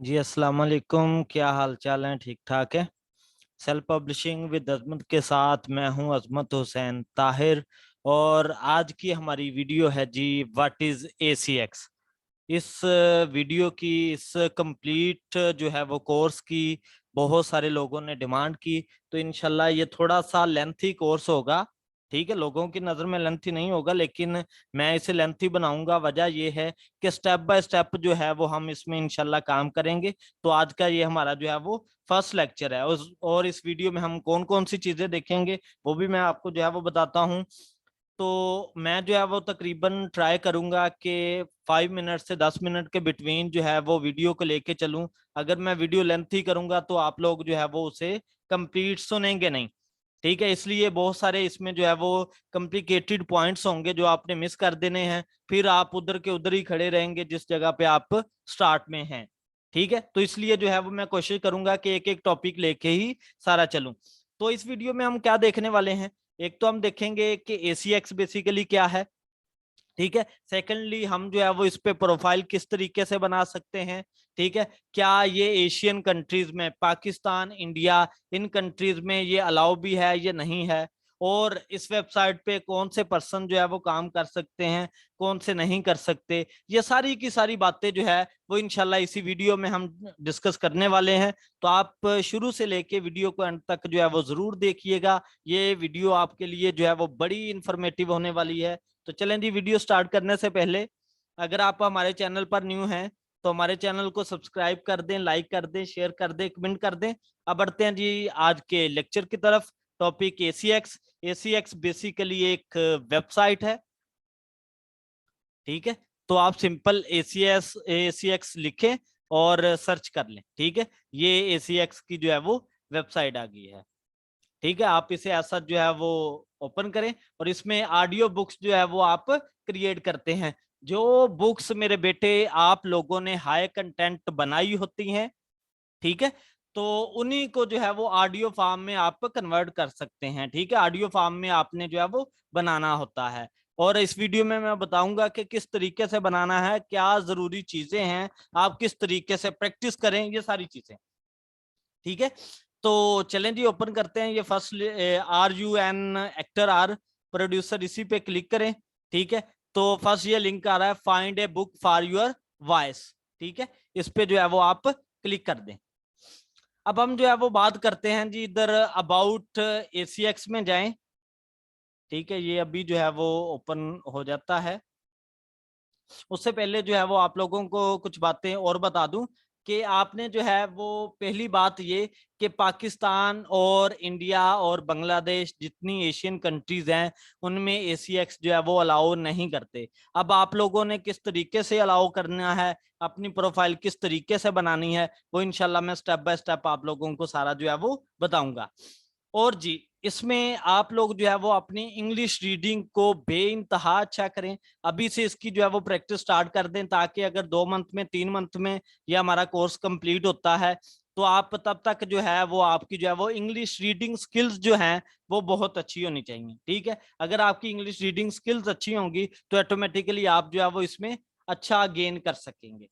जी अस्सलाम वालेकुम। क्या हाल चाल है? ठीक ठाक है। सेल्फ पब्लिशिंग विद अजमत के साथ मैं हूं अजमत हुसैन ताहिर। और आज की हमारी वीडियो है जी, व्हाट इज ACX। इस वीडियो की, इस कंप्लीट जो है वो कोर्स की बहुत सारे लोगों ने डिमांड की। तो इनशाला ये थोड़ा सा लेंथी कोर्स होगा। ठीक है, लोगों की नज़र में लेंथी नहीं होगा, लेकिन मैं इसे लेंथी बनाऊंगा। वजह यह है कि स्टेप बाय स्टेप जो है वो हम इसमें इनशाला काम करेंगे। तो आज का ये हमारा जो है वो फर्स्ट लेक्चर है। और इस वीडियो में हम कौन कौन सी चीज़ें देखेंगे वो भी मैं आपको जो है वो बताता हूँ। तो मैं जो है वो तकरीबन ट्राई करूंगा कि 5 मिनट से 10 मिनट के बिटवीन जो है वो वीडियो को लेके चलूं। अगर मैं वीडियो लेंथी करूंगा तो आप लोग जो है वो उसे कंप्लीट सुनेंगे नहीं। ठीक है, इसलिए बहुत सारे इसमें जो है वो कॉम्प्लिकेटेड पॉइंट्स होंगे जो आपने मिस कर देने हैं। फिर आप उधर के उधर ही खड़े रहेंगे जिस जगह पे आप स्टार्ट में हैं। ठीक है, तो इसलिए जो है वो मैं कोशिश करूंगा कि एक एक टॉपिक लेके ही सारा चलूं। तो इस वीडियो में हम क्या देखने वाले हैं? एक तो हम देखेंगे कि ACX बेसिकली क्या है। ठीक है, सेकेंडली हम जो है वो इस पे प्रोफाइल किस तरीके से बना सकते हैं। ठीक है, क्या ये एशियन कंट्रीज में, पाकिस्तान, इंडिया, इन कंट्रीज में ये अलाउ भी है या नहीं है। और इस वेबसाइट पे कौन से पर्सन जो है वो काम कर सकते हैं, कौन से नहीं कर सकते। ये सारी की सारी बातें जो है वो इंशाल्लाह इसी वीडियो में हम डिस्कस करने वाले हैं। तो आप शुरू से लेके वीडियो को अंत तक जो है वो जरूर देखिएगा। ये वीडियो आपके लिए जो है वो बड़ी इंफॉर्मेटिव होने वाली है। तो चलें जी, वीडियो स्टार्ट करने से पहले अगर आप हमारे चैनल पर न्यू हैं तो हमारे चैनल को सब्सक्राइब कर दें, लाइक कर दें, शेयर कर दें, कमेंट कर दें। अब बढ़ते हैं जी आज के लेक्चर की तरफ। Topic ACX। ACX बेसिकली एक वेबसाइट है। ठीक है, तो आप सिंपल ACX लिखें और सर्च कर लें। ठीक है, ये ACX की जो है वो वेबसाइट आ गई है। ठीक है, आप इसे ऐसा जो है वो ओपन करें और इसमें ऑडियो बुक्स जो है वो आप क्रिएट करते हैं। जो बुक्स मेरे बेटे आप लोगों ने हाई कंटेंट बनाई होती हैं, ठीक है, तो उन्हीं को जो है वो ऑडियो फॉर्म में आप कन्वर्ट कर सकते हैं। ठीक है, ऑडियो फॉर्म में आपने जो है वो बनाना होता है। और इस वीडियो में मैं बताऊंगा कि किस तरीके से बनाना है, क्या जरूरी चीजें हैं, आप किस तरीके से प्रैक्टिस करें, ये सारी चीजें। ठीक है, तो चलें जी ओपन करते हैं। ये first RUN actor are producer, इसी पे क्लिक करें। ठीक है, तो फर्स्ट ये लिंक आ रहा है, find a book for your voice. ठीक है, इस पे जो है वो आप क्लिक कर दें। अब हम जो है वो बात करते हैं जी, इधर अबाउट ACX में जाएं। ठीक है, ये अभी जो है वो ओपन हो जाता है। उससे पहले जो है वो आप लोगों को कुछ बातें और बता दूं कि आपने जो है वो पहली बात ये कि पाकिस्तान और इंडिया और बांग्लादेश जितनी एशियन कंट्रीज हैं उनमें ACX जो है वो अलाउ नहीं करते। अब आप लोगों ने किस तरीके से अलाउ करना है, अपनी प्रोफाइल किस तरीके से बनानी है, वो इंशाल्लाह मैं स्टेप बाय स्टेप आप लोगों को सारा जो है वो बताऊंगा। और जी, इसमें आप लोग जो है वो अपनी इंग्लिश रीडिंग को बेइंतहा अच्छा करें। अभी से इसकी जो है वो प्रैक्टिस स्टार्ट कर दें, ताकि अगर 2 मंथ में, 3 मंथ में ये हमारा कोर्स कंप्लीट होता है तो आप तब तक जो है वो आपकी जो है वो इंग्लिश रीडिंग स्किल्स जो हैं वो बहुत अच्छी होनी चाहिए। ठीक है, अगर आपकी इंग्लिश रीडिंग स्किल्स अच्छी होंगी तो ऑटोमेटिकली आप जो है वो इसमें अच्छा गेन कर सकेंगे।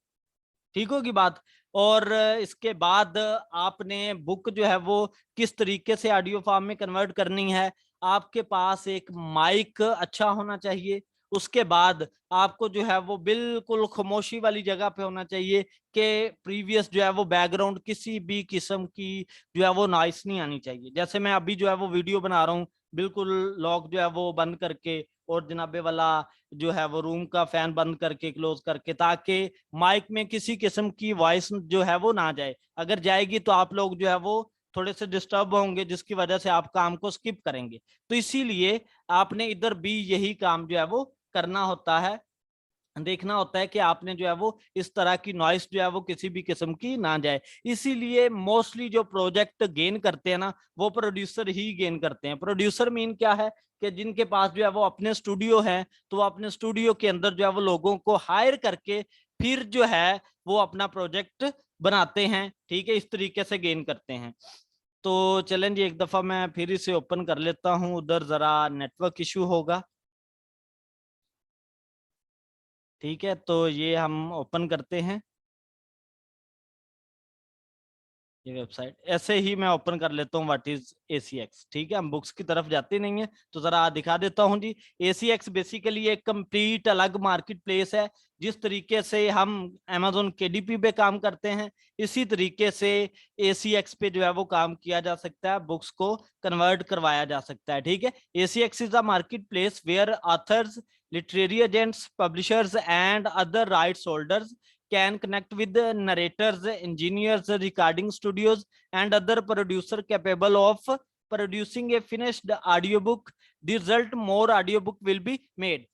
ठीक होगी बात। और इसके बाद आपने बुक जो है वो किस तरीके से ऑडियो फॉर्म में कन्वर्ट करनी है। आपके पास एक माइक अच्छा होना चाहिए। उसके बाद आपको जो है वो बिल्कुल खामोशी वाली जगह पे होना चाहिए कि प्रीवियस जो है वो बैकग्राउंड किसी भी किस्म की जो है वो नॉइस नहीं आनी चाहिए। जैसे मैं अभी जो है वो वीडियो बना रहा हूँ, बिल्कुल लॉक जो है वो बंद करके, और जनाबे वाला जो है वो रूम का फैन बंद करके, क्लोज करके, ताकि माइक में किसी किस्म की वॉइस जो है वो ना जाए। अगर जाएगी तो आप लोग जो है वो थोड़े से डिस्टर्ब होंगे, जिसकी वजह से आप काम को स्किप करेंगे। तो इसीलिए आपने इधर भी यही काम जो है वो करना होता है, देखना होता है कि आपने जो है वो इस तरह की नॉइस जो है वो किसी भी किस्म की ना जाए। इसीलिए मोस्टली जो प्रोजेक्ट गेन करते हैं ना, वो प्रोड्यूसर ही गेन करते हैं। प्रोड्यूसर मीन क्या है कि जिनके पास जो है वो अपने स्टूडियो है, तो वो अपने स्टूडियो के अंदर जो है वो लोगों को हायर करके फिर जो है वो अपना प्रोजेक्ट बनाते हैं। ठीक है, इस तरीके से गेन करते हैं। तो चलें जी, एक दफा मैं फिर इसे ओपन कर लेता हूं, उधर जरा नेटवर्क इशू होगा। ठीक है, तो ये हम ओपन करते हैं। ये वेबसाइट ऐसे ही मैं ओपन कर लेता हूँ व्हाट इज ACX। ठीक है, हम बुक्स की तरफ जाते नहीं है तो जरा दिखा देता हूँ जी। ACX बेसिकली एक कंप्लीट अलग मार्केट प्लेस है। जिस तरीके से हम Amazon KDP पे काम करते हैं, इसी तरीके से ACX पे जो है वो काम किया जा सकता है, बुक्स को कन्वर्ट करवाया जा सकता है। ठीक है, ACX is a market place where authors, literary agents, publishers and other rights holders can connect with the narrators, engineers, recording studios, and other producer capable of producing a finished audiobook. The result, more audiobook will be made.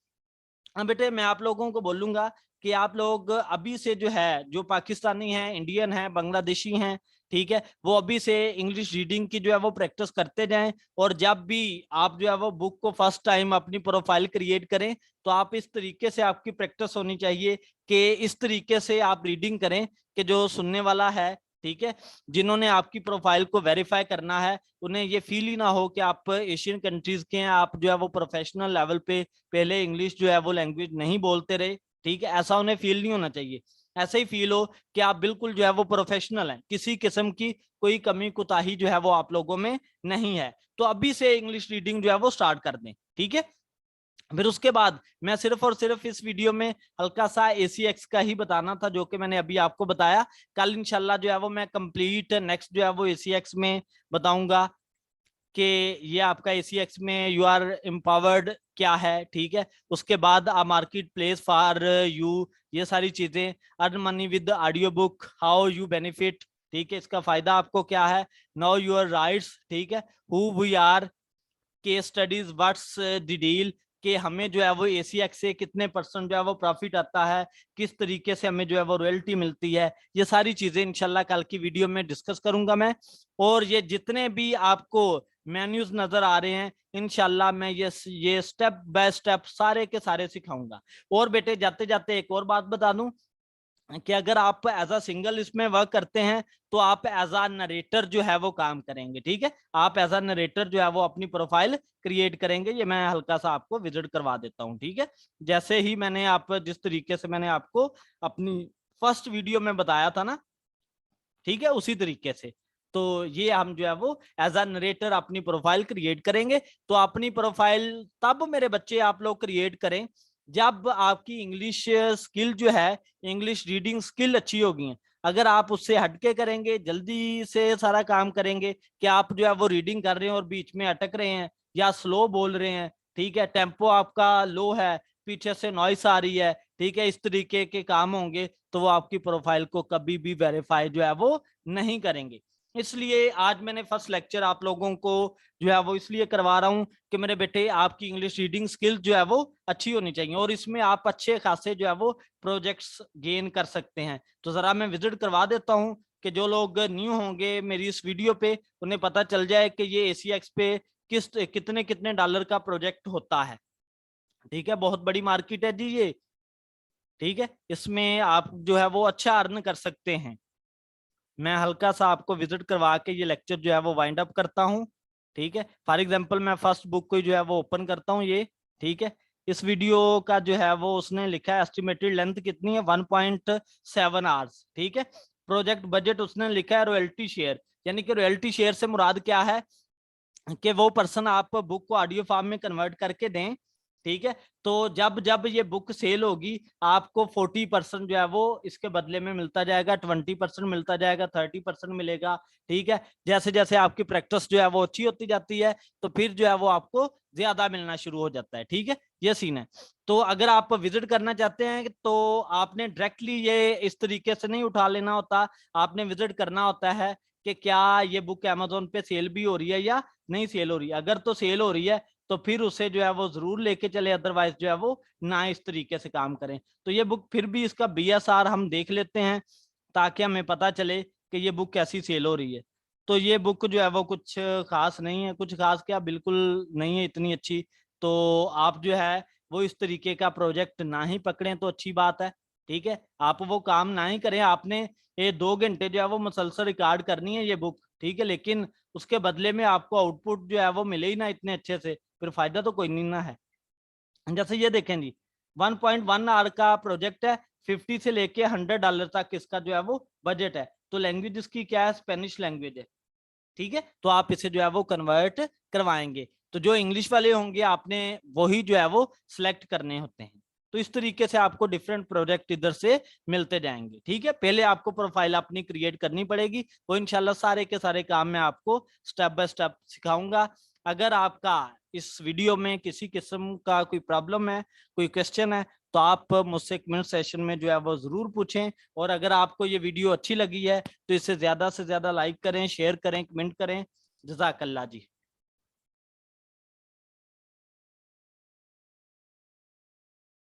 हाँ बेटे, मैं आप लोगों को बोलूंगा कि आप लोग अभी से जो है, जो पाकिस्तानी हैं, इंडियन हैं, बांग्लादेशी हैं, ठीक है, वो अभी से इंग्लिश रीडिंग की जो है वो प्रैक्टिस करते जाएं। और जब भी आप जो है वो बुक को फर्स्ट टाइम अपनी प्रोफाइल क्रिएट करें, तो आप इस तरीके से आपकी प्रैक्टिस होनी चाहिए कि इस तरीके से आप रीडिंग करें कि जो सुनने वाला है, ठीक है, जिन्होंने आपकी प्रोफाइल को वेरीफाई करना है, उन्हें ये फील ही ना हो कि आप एशियन कंट्रीज के हैं, आप जो है वो प्रोफेशनल लेवल पे पहले इंग्लिश जो है वो लैंग्वेज नहीं बोलते रहे। ठीक है, ऐसा उन्हें फील नहीं होना चाहिए। ऐसे ही फील हो कि आप बिल्कुल जो है वो प्रोफेशनल हैं, किसी किस्म की कोई कमी कुताही जो है वो आप लोगों में नहीं है। तो अभी से इंग्लिश रीडिंग जो है वो स्टार्ट कर दें। ठीक है, फिर उसके बाद मैं सिर्फ और सिर्फ इस वीडियो में हल्का सा ACX का ही बताना था, जो कि मैंने अभी आपको बताया। कल इंशाल्लाह जो है वो मैं कंप्लीट नेक्स्ट जो है वो ACX में बताऊंगा कि ये आपका ACX में यू आर एम्पावर्ड क्या है। ठीक है, उसके बाद आ मार्केट प्लेस फॉर यू, ये सारी चीजें, earn money with audio book, how you benefit, ठीक है, इसका फायदा आपको क्या है, नाउ यूर राइट्स, ठीक है, who we are, case studies, what's the deal, कि हमें जो है वो ACX से कितने परसेंट जो है वो प्रॉफिट आता है, किस तरीके से हमें जो है वो रॉयल्टी मिलती है, ये सारी चीजें इंशाल्लाह कल की वीडियो में डिस्कस करूंगा मैं। और ये जितने भी आपको मेन्यूज नजर आ रहे हैं, इंशाल्लाह मैं ये स्टेप बाय स्टेप सारे के सारे सिखाऊंगा। और बेटे जाते जाते एक और बात बता दूं कि अगर आप एज अ सिंगल इसमें वर्क करते हैं, तो आप एज अ नरेटर जो है वो काम करेंगे। ठीक है, आप एज अ नरेटर जो है वो अपनी प्रोफाइल क्रिएट करेंगे। ये मैं हल्का सा आपको विजिट करवा देता हूँ। ठीक है, जैसे ही मैंने आप जिस तरीके से मैंने आपको अपनी फर्स्ट वीडियो में बताया था ना, ठीक है, उसी तरीके से। तो ये हम जो है वो एज अ नरेटर अपनी प्रोफाइल क्रिएट करेंगे। तो अपनी प्रोफाइल तब मेरे बच्चे आप लोग क्रिएट करें जब आपकी इंग्लिश स्किल जो है, इंग्लिश रीडिंग स्किल अच्छी होगी। अगर आप उससे हटके करेंगे, जल्दी से सारा काम करेंगे, कि आप जो है वो रीडिंग कर रहे हैं और बीच में अटक रहे हैं या स्लो बोल रहे हैं, ठीक है, टेम्पो आपका लो है, पीछे से नॉइस आ रही है, ठीक है, इस तरीके के काम होंगे, तो वो आपकी प्रोफाइल को कभी भी वेरीफाई जो है वो नहीं करेंगे। इसलिए आज मैंने फर्स्ट लेक्चर आप लोगों को जो है वो इसलिए करवा रहा हूं कि मेरे बेटे आपकी इंग्लिश रीडिंग स्किल जो है वो अच्छी होनी चाहिए, और इसमें आप अच्छे खासे जो है वो प्रोजेक्ट्स गेन कर सकते हैं। तो जरा मैं विजिट करवा देता हूं कि जो लोग न्यू होंगे मेरी इस वीडियो पे, उन्हें पता चल जाए कि ये ACX पे कितने कितने डॉलर का प्रोजेक्ट होता है। ठीक है, बहुत बड़ी मार्केट है जी ये। ठीक है, इसमें आप जो है वो अच्छा अर्न कर सकते हैं। मैं हल्का सा आपको विजिट करवा के ये लेक्चर जो है वो वाइंड अप करता हूँ। ठीक है, फॉर एग्जांपल मैं फर्स्ट बुक को जो है वो ओपन करता हूँ ये। ठीक है, इस वीडियो का जो है वो उसने लिखा है एस्टिमेटेड लेंथ कितनी है, 1.7 आवर्स। ठीक है, प्रोजेक्ट बजट उसने लिखा है रॉयल्टी शेयर, यानी कि रॉयल्टी शेयर से मुराद क्या है कि वो पर्सन आप बुक को ऑडियो फॉर्म में कन्वर्ट करके दें। ठीक है, तो जब जब ये बुक सेल होगी, आपको 40% जो है वो इसके बदले में मिलता जाएगा, 20% मिलता जाएगा, 30% मिलेगा। ठीक है, जैसे जैसे आपकी प्रैक्टिस जो है वो अच्छी होती जाती है, तो फिर जो है वो आपको ज्यादा मिलना शुरू हो जाता है। ठीक है, ये सीन है। तो अगर आप विजिट करना चाहते हैं, तो आपने डायरेक्टली ये इस तरीके से नहीं उठा लेना होता, आपने विजिट करना होता है कि क्या ये बुक Amazon पे सेल भी हो रही है या नहीं सेल हो रही है। अगर तो सेल हो रही है तो फिर उसे जो है वो जरूर लेके चले, अदरवाइज जो है वो ना इस तरीके से काम करें। तो ये बुक फिर भी इसका BSR हम देख लेते हैं, ताकि हमें पता चले कि ये बुक कैसी सेल हो रही है। तो ये बुक जो है वो कुछ खास नहीं है, कुछ खास क्या, बिल्कुल नहीं है इतनी अच्छी। तो आप जो है वो इस तरीके का प्रोजेक्ट ना ही पकड़ें तो अच्छी बात है। ठीक है, आप वो काम ना ही करें, आपने ये 2 घंटे जो है वो मुसलसल रिकॉर्ड करनी है ये बुक। ठीक है, लेकिन उसके बदले में आपको आउटपुट जो है वो मिले ही ना इतने अच्छे से, फिर फायदा तो कोई नहीं ना है। जैसे ये देखें जी, 1.1 आवर का प्रोजेक्ट है, 50 से लेके $100 तक इसका जो है वो बजट है। तो लैंग्वेज इसकी क्या है, स्पेनिश लैंग्वेज है, ठीक है। तो आप इसे जो है वो कन्वर्ट करवाएंगे। तो जो इंग्लिश वाले होंगे आपने वही जो है वो सिलेक्ट करने होते हैं। तो इस तरीके से आपको डिफरेंट प्रोजेक्ट इधर से मिलते जाएंगे, ठीक है। पहले आपको प्रोफाइल अपनी क्रिएट करनी पड़ेगी, वो इंशाल्लाह सारे के सारे काम मैं आपको स्टेप बाय स्टेप सिखाऊंगा। अगर आपका इस वीडियो में किसी किस्म का कोई प्रॉब्लम है, कोई क्वेश्चन है, तो आप मुझसे कमेंट सेशन में जो है वो जरूर पूछें। और अगर आपको ये वीडियो अच्छी लगी है तो इसे ज्यादा से ज्यादा लाइक करें, शेयर करें, कमेंट करें। जज़ाकल्लाह जी।